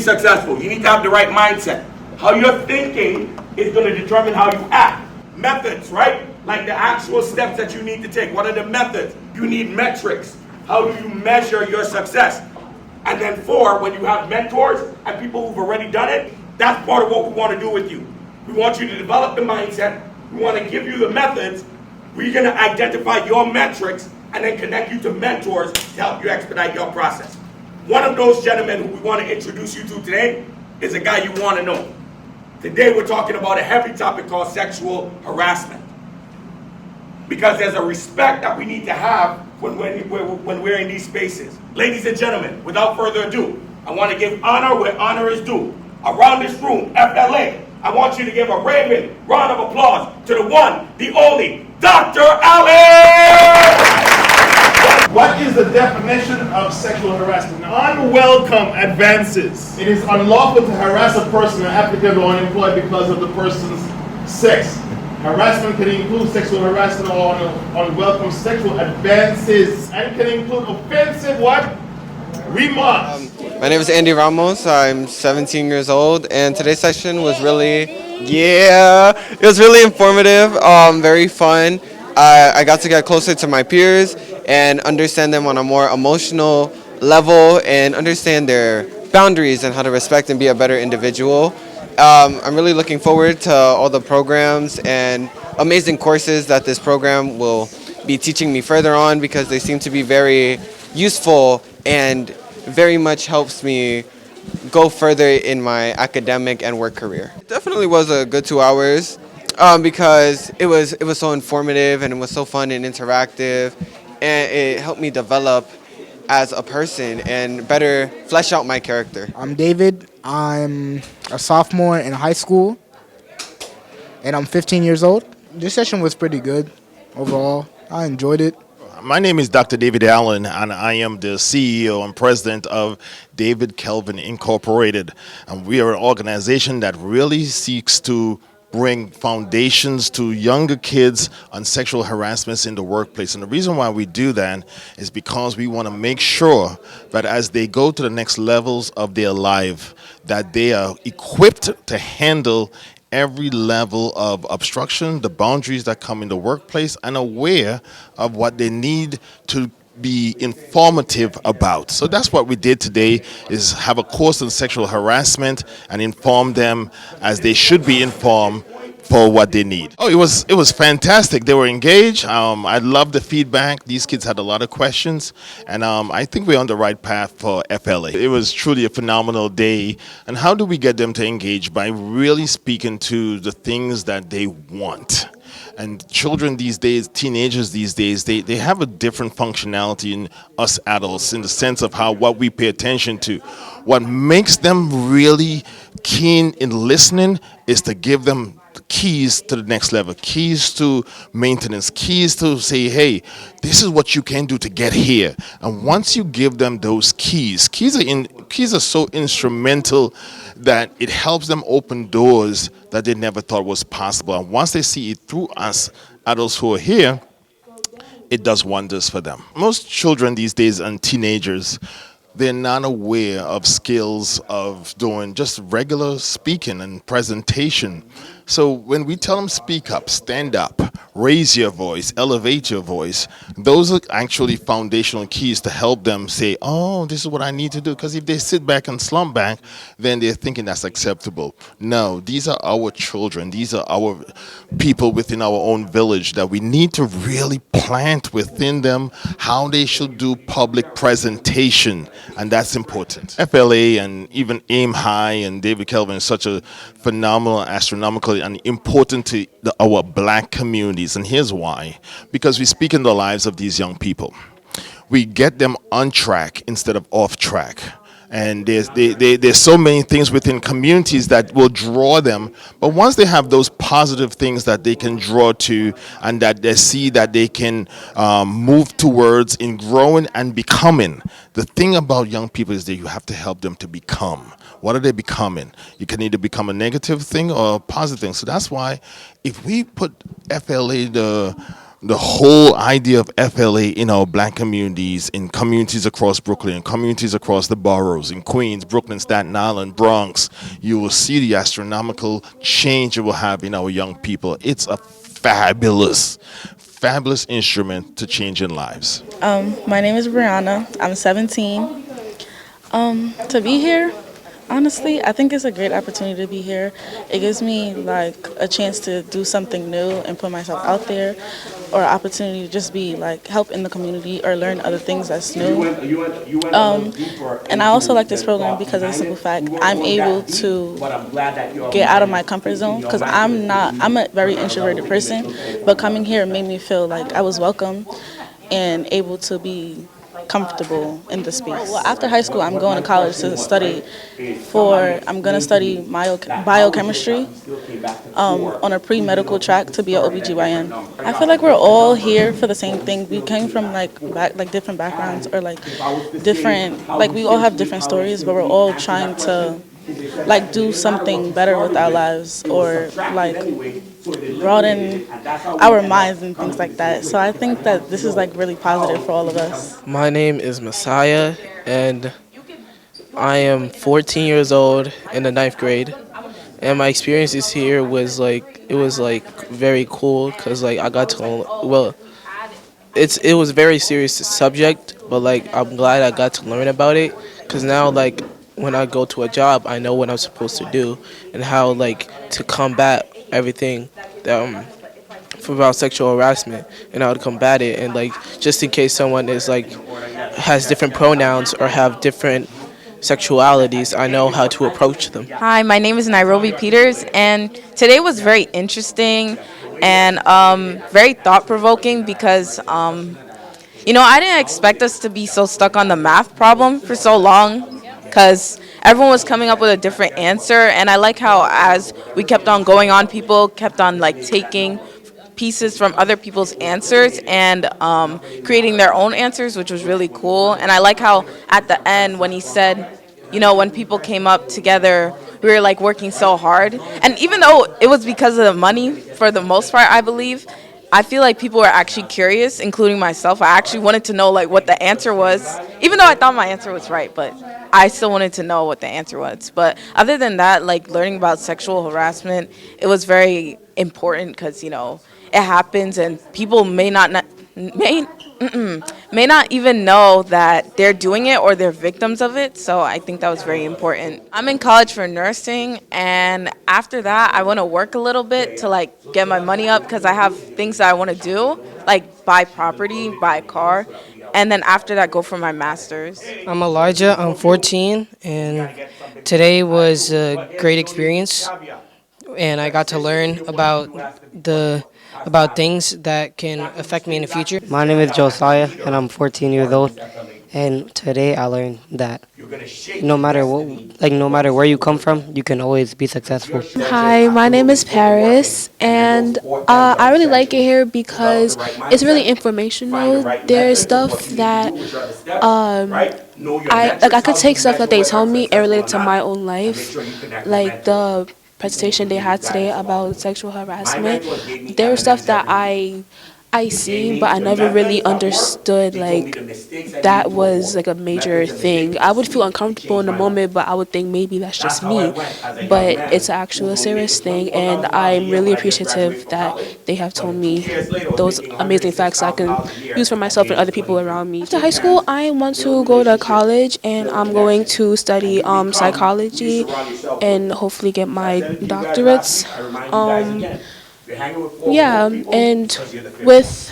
successful, you need to have the right mindset. How you're thinking is going to determine how you act. Methods, right? Like the actual steps that you need to take. What are the methods? You need metrics. How do you measure your success? And then 4, when you have mentors and people who've already done it, that's part of what we want to do with you. We want you to develop the mindset. We want to give you the methods. We're going to identify your metrics and then connect you to mentors to help you expedite your process. One of those gentlemen who we want to introduce you to today is a guy you want to know. Today we're talking about a heavy topic called sexual harassment. Because there's a respect that we need to have when we're in these spaces. Ladies and gentlemen, without further ado, I want to give honor where honor is due. Around this room, FLA, I want you to give a raving round of applause to the one, the only, Dr. Allen! What is the definition of sexual harassment? Unwelcome advances. It is unlawful to harass a person, an applicant, or unemployed because of the person's sex. Harassment can include sexual harassment or unwelcome sexual advances, and can include offensive what? Remarks. My name is Andy Ramos. I'm 17 years old, and today's session was really, it was really informative, very fun. I got to get closer to my peers and understand them on a more emotional level and understand their boundaries and how to respect and be a better individual. I'm really looking forward to all the programs and amazing courses that this program will be teaching me further on, because they seem to be very useful and very much helps me go further in my academic and work career. It definitely was a good 2 hours because it was so informative and it was so fun and interactive, and it helped me develop as a person and better flesh out my character. I'm David. I'm a sophomore in high school, and I'm 15 years old. This session was pretty good overall. I enjoyed it. My name is Dr. David Allen, and I am the CEO and president of David Kelvin Incorporated. And we are an organization that really seeks to bring foundations to younger kids on sexual harassments in the workplace. And the reason why we do that is because we want to make sure that as they go to the next levels of their life, that they are equipped to handle every level of obstruction, the boundaries that come in the workplace, and aware of what they need to be informative about. So that's what we did today, is have a course on sexual harassment and inform them as they should be informed for what they need. Oh, it was fantastic. They were engaged. I loved the feedback. These kids had a lot of questions, and I think we're on the right path for FLA. It was truly a phenomenal day. And how do we get them to engage? By really speaking to the things that they want. And children these days, teenagers these days, they have a different functionality in us adults, in the sense of what we pay attention to. What makes them really keen in listening is to give them keys to the next level, keys to maintenance, keys to say, hey, this is what you can do to get here. And once you give them those keys are so instrumental that it helps them open doors that they never thought was possible. And once they see it through us adults who are here, it does wonders for them. Most children these days and teenagers, they're not aware of skills of doing just regular speaking and presentation. So when we tell them speak up, stand up, raise your voice, elevate your voice, those are actually foundational keys to help them say, oh, this is what I need to do. Because if they sit back and slump back, then they're thinking that's acceptable. No, these are our children. These are our people within our own village that we need to really plant within them how they should do public presentation. And that's important. FLA and even Aim High and David Kelvin is such a phenomenal, astronomical, and important to our black communities. And here's why. Because we speak in the lives of these young people. We get them on track instead of off track. And there's so many things within communities that will draw them. But once they have those positive things that they can draw to, and that they see that they can move towards in growing and becoming, the thing about young people is that you have to help them to become. What are they becoming? You can either become a negative thing or a positive thing. So that's why if we put FLA, the whole idea of FLA in our black communities, in communities across Brooklyn, communities across the boroughs, in Queens, Brooklyn, Staten Island, Bronx, you will see the astronomical change it will have in our young people. It's a fabulous instrument to changing lives. My name is Briana. I'm 17. To be here, honestly, I think it's a great opportunity to be here. It gives me like a chance to do something new and put myself out there, or an opportunity to just be like help in the community or learn other things that's new. And I also like this program because of the simple fact I'm able to get out of my comfort zone, because I'm a very introverted person, but coming here made me feel like I was welcome and able to be comfortable in the space. Well, after high school, I'm going to college to study I'm going to study biochemistry on a pre-medical track to be an OBGYN. I feel like we're all here for the same thing. We came from different backgrounds, or we all have different stories, but we're all trying to do something better with our lives, or broaden our minds and things like that. So I think that this is really positive for all of us. My name is Josiah, and I am 14 years old in the 9th grade. And my experiences here was very cool, because I got to it was a very serious subject, but I'm glad I got to learn about it, because now when I go to a job, I know what I'm supposed to do and how to combat everything about sexual harassment, and how to combat it, and just in case someone is has different pronouns or have different sexualities, I know how to approach them. Hi, my name is Nairobi Peters, and today was very interesting and very thought-provoking, because I didn't expect us to be so stuck on the math problem for so long, because everyone was coming up with a different answer. And I like how as we kept on going on, people kept on taking pieces from other people's answers and creating their own answers, which was really cool. And I like how at the end when he said, when people came up together, we were working so hard. And even though it was because of the money for the most part, I believe, I feel like people were actually curious, including myself. I actually wanted to know what the answer was, even though I thought my answer was right, but I still wanted to know what the answer was. But other than that, learning about sexual harassment, it was very important, because it happens, and people may not even know that they're doing it or they're victims of it. So I think that was very important. I'm in college for nursing, and after that I want to work a little bit to get my money up, because I have things that I want to do, buy property, buy a car, and then after that go for my master's. I'm Elijah, I'm 14, and today was a great experience, and I got to learn about things that can affect me in the future. My name is Josiah, and I'm 14 years old. And today I learned that no matter where you come from, you can always be successful. Hi, my name is Paris, and I really like it here because it's really informational. There's stuff that I could take stuff that they tell me and relate it to my own life, like the presentation they had today about sexual harassment. There was stuff that I see, but I never really understood that was a major thing. I would feel uncomfortable in the moment, but I would think maybe that's just me. But it's actually a serious thing, and I'm really appreciative that they have told me those amazing facts I can use for myself and other people around me. After high school, I want to go to college, and I'm going to study psychology and hopefully get my doctorates. Yeah, and with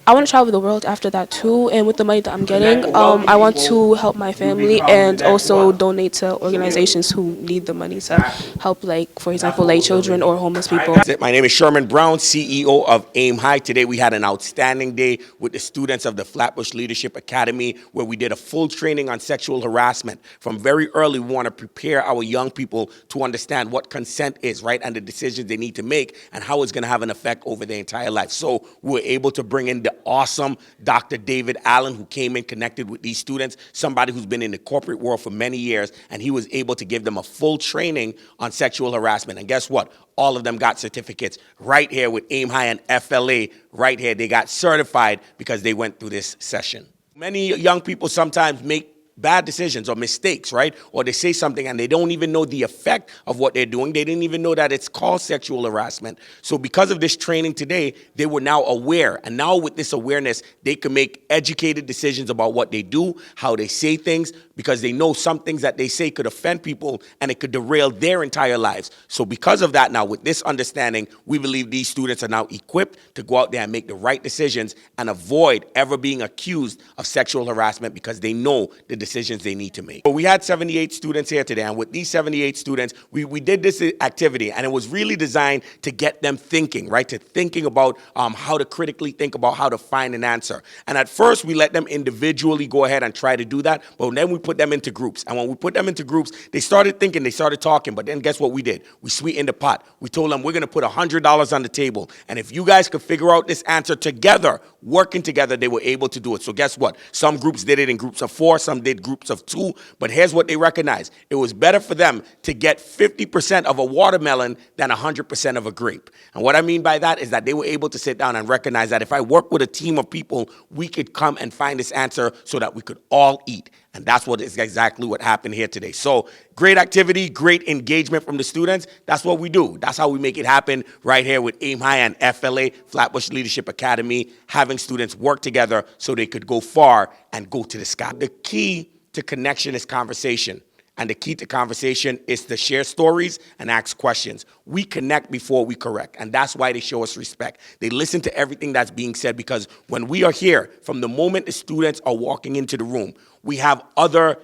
I want to travel the world after that too, and with the money that I'm getting, I want to help my family and also donate to organizations who need the money to help, for example, children or homeless people. My name is Sherman Brown, CEO of Aim High. Today we had an outstanding day with the students of the Flatbush Leadership Academy, where we did a full training on sexual harassment. From very early, we want to prepare our young people to understand what consent is, right, and the decisions they need to make and how it's going to have an effect over their entire life. So we're able to bring in the the awesome Dr. David Allen, who came in, connected with these students, somebody who's been in the corporate world for many years, and he was able to give them a full training on sexual harassment. And guess what? All of them got certificates right here with Aim High and FLA right here. They got certified because they went through this session. Many young people sometimes make bad decisions or mistakes, right? Or they say something and they don't even know the effect of what they're doing. They didn't even know that it's called sexual harassment. So because of this training today, they were now aware. And now with this awareness, they can make educated decisions about what they do, how they say things, because they know some things that they say could offend people and it could derail their entire lives. So because of that now, with this understanding, we believe these students are now equipped to go out there and make the right decisions and avoid ever being accused of sexual harassment because they know the decisions they need to make. So we had 78 students here today, and with these 78 students, we did this activity, and it was really designed to get them thinking, right? To thinking about how to critically think about how to find an answer. And at first, we let them individually go ahead and try to do that, but then we put them into groups. And when we put them into groups, they started thinking, they started talking, but then guess what we did? We sweetened the pot. We told them, we're gonna put $100 on the table, and if you guys could figure out this answer together, working together, they were able to do it. So guess what? Some groups did it in groups of 4, some did groups of 2, but here's what they recognized. It was better for them to get 50% of a watermelon than 100% of a grape. And what I mean by that is that they were able to sit down and recognize that if I work with a team of people, we could come and find this answer so that we could all eat. And that's what is exactly what happened here today. So great activity, great engagement from the students. That's what we do. That's how we make it happen right here with Aim High and FLA, Flatbush Leadership Academy, having students work together so they could go far and go to the sky. The key to connection is conversation. And the key to conversation is to share stories and ask questions. We connect before we correct, and that's why they show us respect. They listen to everything that's being said, because when we are here, from the moment the students are walking into the room, we have other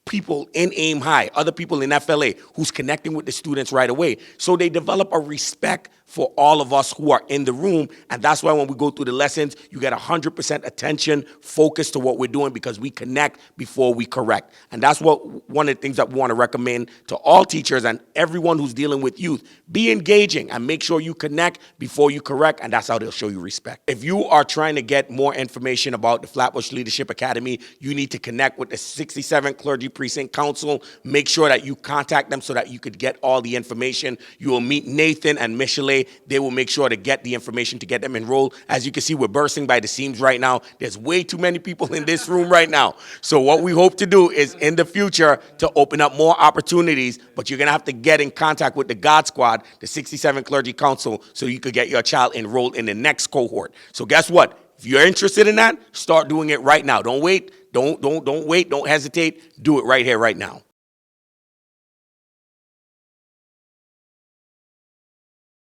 people in Aim High, other people in FLA who's connecting with the students right away. So they develop a respect for all of us who are in the room, and that's why when we go through the lessons, you get 100% attention, focus to what we're doing, because we connect before we correct. And that's what one of the things that we want to recommend to all teachers and everyone who's dealing with youth. Be engaging and make sure you connect before you correct, and that's how they'll show you respect. If you are trying to get more information about the Flatbush Leadership Academy, you need to connect with the 67 Clergy Precinct Council. Make sure that you contact them so that you could get all the information. You will meet Nathan and Michelet. They will make sure to get the information to get them enrolled. As you can see, we're bursting by the seams right now. There's way too many people in this room right now. So what we hope to do is in the future to open up more opportunities, but you're going to have to get in contact with the God Squad, the 67 Clergy Council, so you could get your child enrolled in the next cohort. So guess what? If you're interested in that, start doing it right now. Don't wait. Don't wait. Don't hesitate. Do it right here, right now.